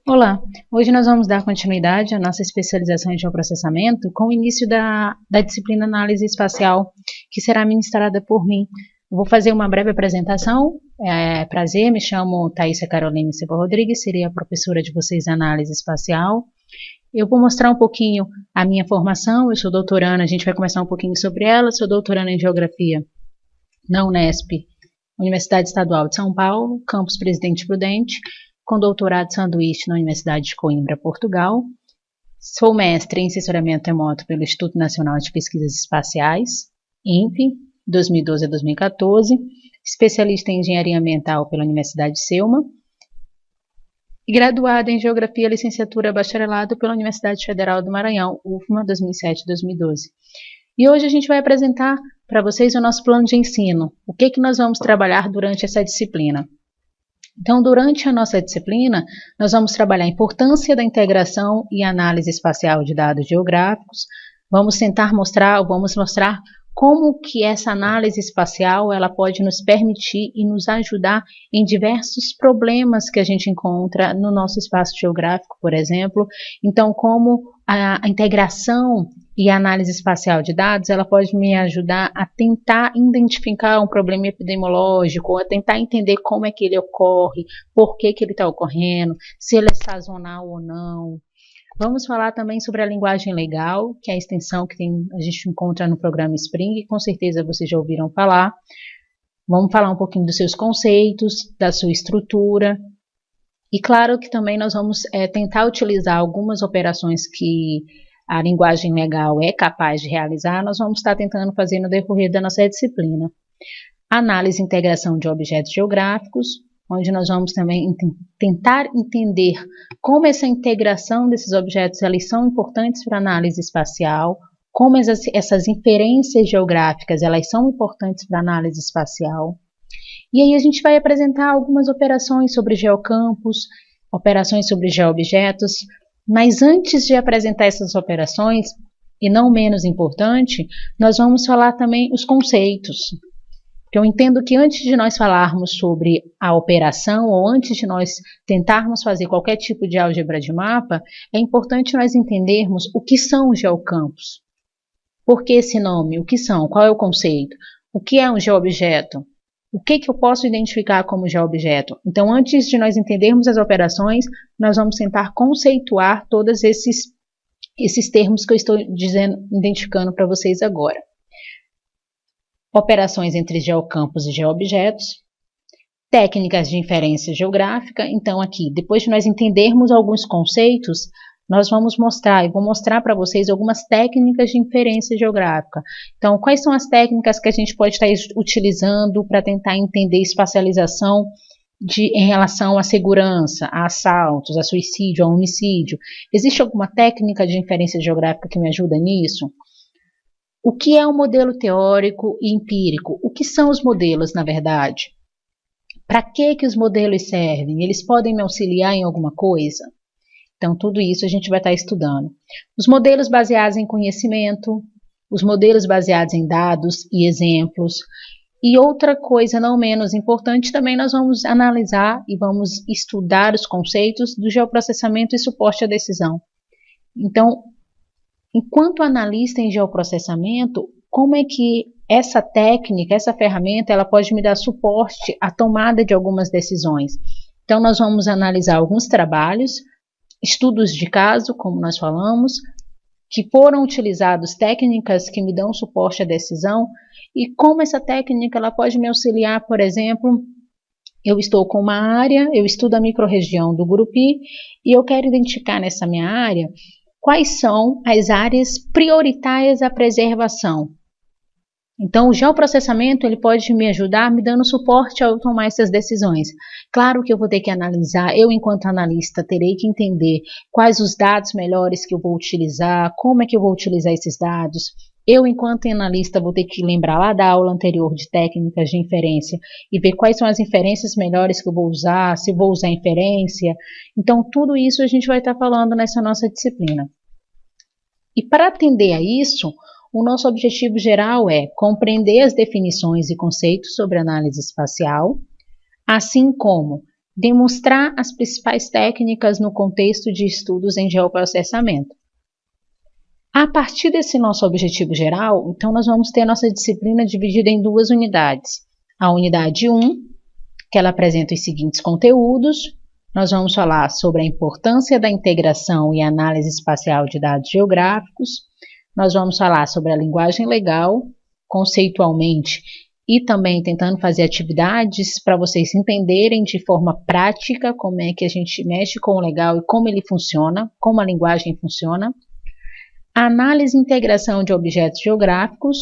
Olá, hoje nós vamos dar continuidade à nossa especialização em geoprocessamento com o início da disciplina Análise Espacial, que será ministrada por mim. Eu vou fazer uma breve apresentação. Prazer, me chamo Thaisa Caroline Silva Rodrigues, serei a professora de vocês em Análise Espacial. Eu vou mostrar um pouquinho a minha formação. Eu sou doutoranda, a gente vai conversar um pouquinho sobre ela. Sou doutoranda em Geografia na Unesp, Universidade Estadual de São Paulo, campus Presidente Prudente, com doutorado sanduíche na Universidade de Coimbra, Portugal. Sou mestre em Sensoramento Remoto pelo Instituto Nacional de Pesquisas Espaciais, INPE, 2012 a 2014, especialista em Engenharia Ambiental pela Universidade de Selma, e graduada em Geografia, licenciatura bacharelado pela Universidade Federal do Maranhão, UFMA, 2007-2012. E hoje a gente vai apresentar para vocês o nosso plano de ensino, o que nós vamos trabalhar durante essa disciplina. Então, durante a nossa disciplina, nós vamos trabalhar a importância da integração e análise espacial de dados geográficos. Vamos mostrar como que essa análise espacial ela pode nos permitir e nos ajudar em diversos problemas que a gente encontra no nosso espaço geográfico, por exemplo. Então, como a integração e a análise espacial de dados, ela pode me ajudar a tentar identificar um problema epidemiológico, a tentar entender como é que ele ocorre, por que ele está ocorrendo, se ele é sazonal ou não. Vamos falar também sobre a linguagem legal, que é a extensão que a gente encontra no programa Spring, com certeza vocês já ouviram falar. Vamos falar um pouquinho dos seus conceitos, da sua estrutura. E claro que também nós vamos tentar utilizar algumas operações que a linguagem legal é capaz de realizar, nós vamos estar tentando fazer no decorrer da nossa disciplina. Análise e integração de objetos geográficos, onde nós vamos também tentar entender como essa integração desses objetos eles são importantes para a análise espacial, como essas inferências geográficas elas são importantes para a análise espacial. E aí a gente vai apresentar algumas operações sobre geocampos, operações sobre geoobjetos, mas antes de apresentar essas operações, e não menos importante, nós vamos falar também os conceitos. Eu entendo que antes de nós falarmos sobre a operação ou antes de nós tentarmos fazer qualquer tipo de álgebra de mapa, é importante nós entendermos o que são os geocampos. Por que esse nome? O que são? Qual é o conceito? O que é um geoobjeto? O que eu posso identificar como geoobjeto? Então, antes de nós entendermos as operações, nós vamos tentar conceituar todos esses termos que eu estou identificando para vocês agora. Operações entre geocampos e geoobjetos, técnicas de inferência geográfica. Então, aqui, depois de nós entendermos alguns conceitos, nós vou mostrar para vocês algumas técnicas de inferência geográfica. Então, quais são as técnicas que a gente pode estar utilizando para tentar entender espacialização em relação à segurança, a assaltos, a suicídio, a homicídio? Existe alguma técnica de inferência geográfica que me ajuda nisso? O que é um modelo teórico e empírico? O que são os modelos, na verdade? Para que os modelos servem? Eles podem me auxiliar em alguma coisa? Então, tudo isso a gente vai estar estudando. Os modelos baseados em conhecimento, os modelos baseados em dados e exemplos. E outra coisa não menos importante, também nós vamos analisar e vamos estudar os conceitos do geoprocessamento e suporte à decisão. Então, enquanto analista em geoprocessamento, como é que essa técnica, essa ferramenta, ela pode me dar suporte à tomada de algumas decisões? Então, nós vamos analisar alguns trabalhos, estudos de caso, como nós falamos, que foram utilizados técnicas que me dão suporte à decisão e como essa técnica ela pode me auxiliar, por exemplo, eu estou com uma área, eu estudo a microrregião do Gurupi e eu quero identificar nessa minha área quais são as áreas prioritárias à preservação. Então, o geoprocessamento ele pode me ajudar me dando suporte ao tomar essas decisões. Claro que eu vou ter que analisar, eu enquanto analista terei que entender quais os dados melhores que eu vou utilizar, como é que eu vou utilizar esses dados. Eu enquanto analista vou ter que lembrar lá da aula anterior de técnicas de inferência e ver quais são as inferências melhores que eu vou usar, se eu vou usar inferência. Então, tudo isso a gente vai estar falando nessa nossa disciplina. E para atender a isso, o nosso objetivo geral é compreender as definições e conceitos sobre análise espacial, assim como demonstrar as principais técnicas no contexto de estudos em geoprocessamento. A partir desse nosso objetivo geral, então nós vamos ter a nossa disciplina dividida em 2 unidades. A unidade 1, que ela apresenta os seguintes conteúdos. Nós vamos falar sobre a importância da integração e análise espacial de dados geográficos. Nós vamos falar sobre a linguagem legal, conceitualmente, e também tentando fazer atividades para vocês entenderem de forma prática como é que a gente mexe com o legal e como ele funciona, como a linguagem funciona. A análise e integração de objetos geográficos,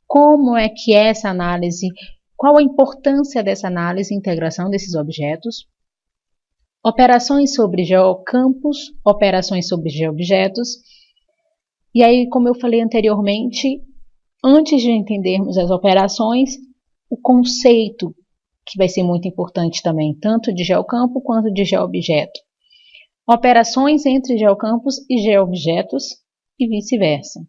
como é que é essa análise, qual a importância dessa análise e integração desses objetos. Operações sobre geocampos, operações sobre geobjetos. E aí, como eu falei anteriormente, antes de entendermos as operações, o conceito, que vai ser muito importante também, tanto de geocampo quanto de geobjeto. Operações entre geocampos e geobjetos e vice-versa.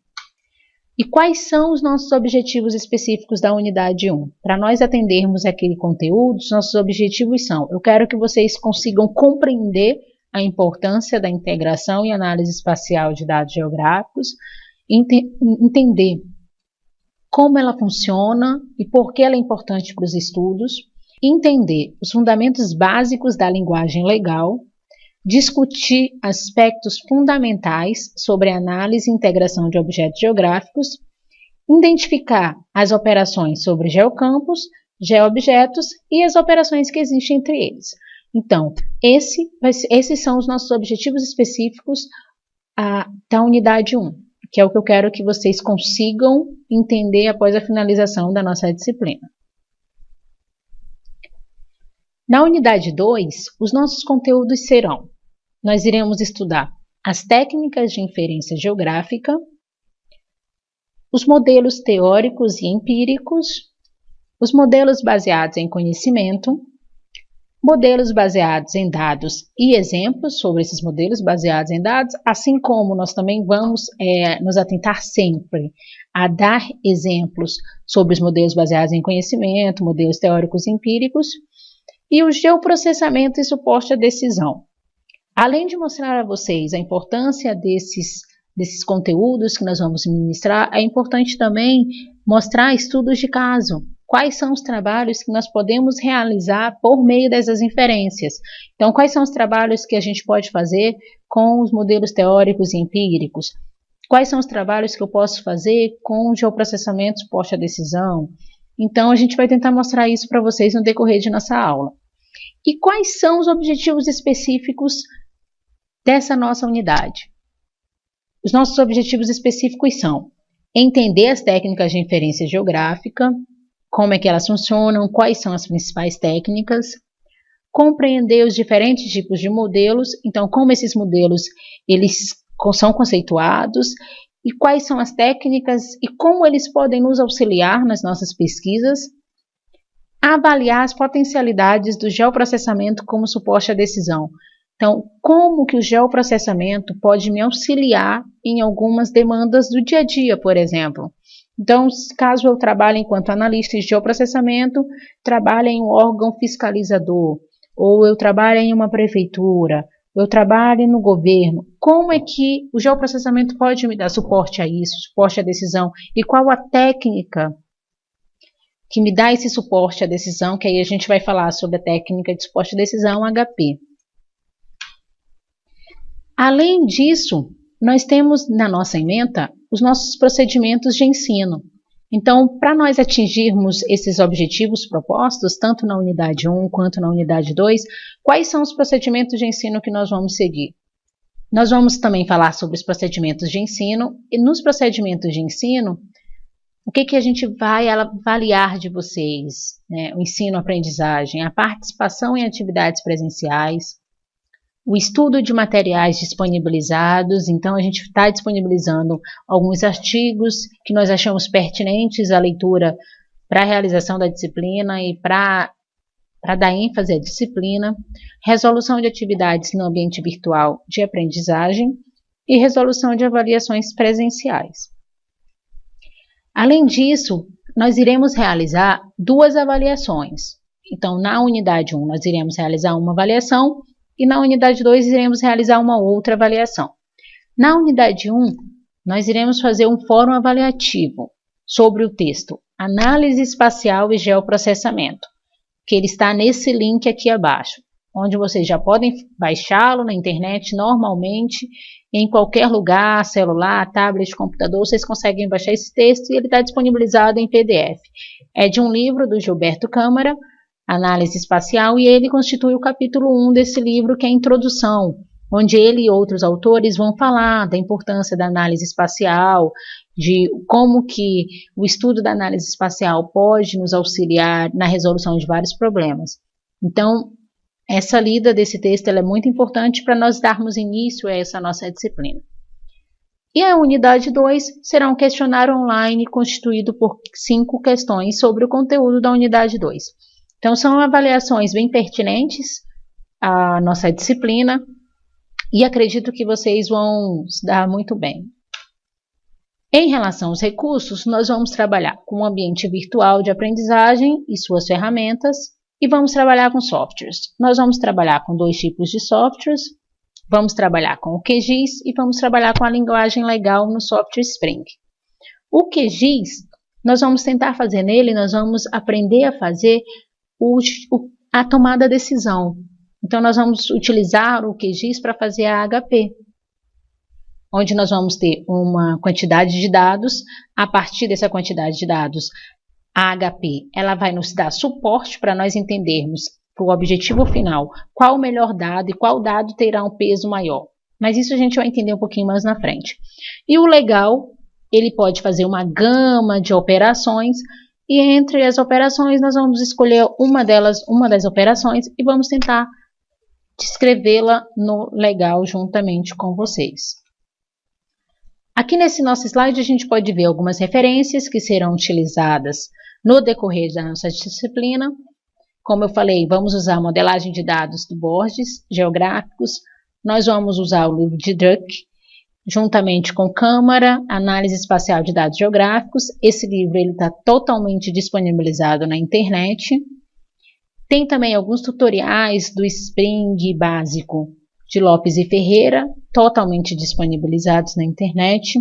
E quais são os nossos objetivos específicos da unidade 1? Para nós atendermos aquele conteúdo, os nossos objetivos são: eu quero que vocês consigam compreender a importância da integração e análise espacial de dados geográficos, entender como ela funciona e por que ela é importante para os estudos, entender os fundamentos básicos da linguagem legal, discutir aspectos fundamentais sobre análise e integração de objetos geográficos, identificar as operações sobre geocampos, geobjetos e as operações que existem entre eles. Então, esses são os nossos objetivos específicos da unidade 1, que é o que eu quero que vocês consigam entender após a finalização da nossa disciplina. Na unidade 2, os nossos conteúdos serão: nós iremos estudar as técnicas de inferência geográfica, os modelos teóricos e empíricos, os modelos baseados em conhecimento, modelos baseados em dados e exemplos sobre esses modelos baseados em dados, assim como nós também vamos nos atentar sempre a dar exemplos sobre os modelos baseados em conhecimento, modelos teóricos e empíricos, e o geoprocessamento e suporte à decisão. Além de mostrar a vocês a importância desses conteúdos que nós vamos ministrar, é importante também mostrar estudos de caso. Quais são os trabalhos que nós podemos realizar por meio dessas inferências? Então, quais são os trabalhos que a gente pode fazer com os modelos teóricos e empíricos? Quais são os trabalhos que eu posso fazer com o geoprocessamento e suporte à decisão? Então, a gente vai tentar mostrar isso para vocês no decorrer de nossa aula. E quais são os objetivos específicos dessa nossa unidade? Os nossos objetivos específicos são entender as técnicas de inferência geográfica, como é que elas funcionam, quais são as principais técnicas, compreender os diferentes tipos de modelos, então como esses modelos eles são conceituados e quais são as técnicas e como eles podem nos auxiliar nas nossas pesquisas, avaliar as potencialidades do geoprocessamento como suporte à decisão. Então, como que o geoprocessamento pode me auxiliar em algumas demandas do dia a dia, por exemplo. Então, caso eu trabalhe enquanto analista de geoprocessamento, trabalhe em um órgão fiscalizador, ou eu trabalhe em uma prefeitura, eu trabalhe no governo, como é que o geoprocessamento pode me dar suporte a isso, suporte à decisão, e qual a técnica que me dá esse suporte à decisão, que aí a gente vai falar sobre a técnica de suporte à decisão, HP. Além disso, nós temos na nossa ementa os nossos procedimentos de ensino. Então, para nós atingirmos esses objetivos propostos, tanto na unidade 1 quanto na unidade 2, quais são os procedimentos de ensino que nós vamos seguir? Nós vamos também falar sobre os procedimentos de ensino, e nos procedimentos de ensino, o que a gente vai avaliar de vocês? Né? O ensino-aprendizagem, a participação em atividades presenciais, o estudo de materiais disponibilizados. Então a gente está disponibilizando alguns artigos que nós achamos pertinentes à leitura para a realização da disciplina e para dar ênfase à disciplina, resolução de atividades no ambiente virtual de aprendizagem e resolução de avaliações presenciais. Além disso, nós iremos realizar 2 avaliações. Então, na unidade 1, nós iremos realizar uma avaliação e na unidade 2, iremos realizar uma outra avaliação. Na unidade 1, nós iremos fazer um fórum avaliativo sobre o texto Análise Espacial e Geoprocessamento, que ele está nesse link aqui abaixo, onde vocês já podem baixá-lo na internet normalmente, em qualquer lugar, celular, tablet, computador, vocês conseguem baixar esse texto e ele está disponibilizado em PDF. É de um livro do Gilberto Câmara, Análise Espacial, e ele constitui o capítulo 1 desse livro, que é a introdução, onde ele e outros autores vão falar da importância da análise espacial, de como que o estudo da análise espacial pode nos auxiliar na resolução de vários problemas. Então, essa lida desse texto é muito importante para nós darmos início a essa nossa disciplina. E a unidade 2 será um questionário online constituído por 5 questões sobre o conteúdo da unidade 2. Então, são avaliações bem pertinentes à nossa disciplina e acredito que vocês vão se dar muito bem. Em relação aos recursos, nós vamos trabalhar com o ambiente virtual de aprendizagem e suas ferramentas e vamos trabalhar com softwares. Nós vamos trabalhar com 2 tipos de softwares, vamos trabalhar com o QGIS e vamos trabalhar com a linguagem legal no software Spring. O QGIS, nós vamos tentar fazer nele, nós vamos aprender a fazer a tomada de decisão. Então, nós vamos utilizar o QGIS para fazer a HP, onde nós vamos ter uma quantidade de dados. A partir dessa quantidade de dados, a HP ela vai nos dar suporte para nós entendermos, para o objetivo final, qual o melhor dado e qual dado terá um peso maior. Mas isso a gente vai entender um pouquinho mais na frente. E o legal, ele pode fazer uma gama de operações, e entre as operações nós vamos escolher uma das operações e vamos tentar descrevê-la no legal juntamente com vocês. Aqui nesse nosso slide a gente pode ver algumas referências que serão utilizadas no decorrer da nossa disciplina. Como eu falei, vamos usar a modelagem de dados do Borges, geográficos. Nós vamos usar o livro de Druck, juntamente com Câmara, Análise Espacial de Dados Geográficos. Esse livro está totalmente disponibilizado na internet. Tem também alguns tutoriais do Spring básico de Lopes e Ferreira, totalmente disponibilizados na internet.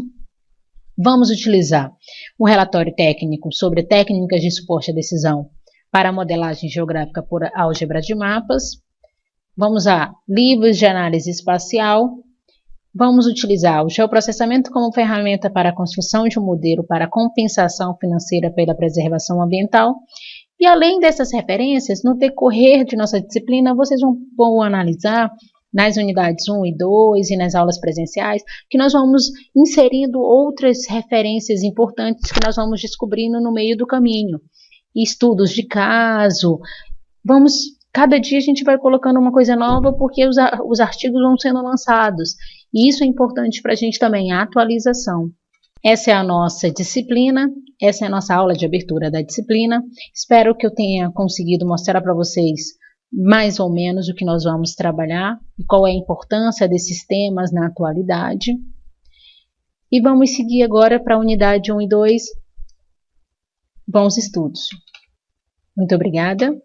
Vamos utilizar o relatório técnico sobre técnicas de suporte à decisão para a modelagem geográfica por álgebra de mapas. Vamos a livros de análise espacial. Vamos utilizar o geoprocessamento como ferramenta para a construção de um modelo para compensação financeira pela preservação ambiental. E além dessas referências, no decorrer de nossa disciplina, vocês vão analisar nas unidades 1 e 2 e nas aulas presenciais, que nós vamos inserindo outras referências importantes que nós vamos descobrindo no meio do caminho. Estudos de caso, cada dia a gente vai colocando uma coisa nova porque os artigos vão sendo lançados. E isso é importante para a gente também, a atualização. Essa é a nossa disciplina, essa é a nossa aula de abertura da disciplina. Espero que eu tenha conseguido mostrar para vocês mais ou menos o que nós vamos trabalhar e qual é a importância desses temas na atualidade. E vamos seguir agora para a unidade 1 e 2. Bons estudos. Muito obrigada.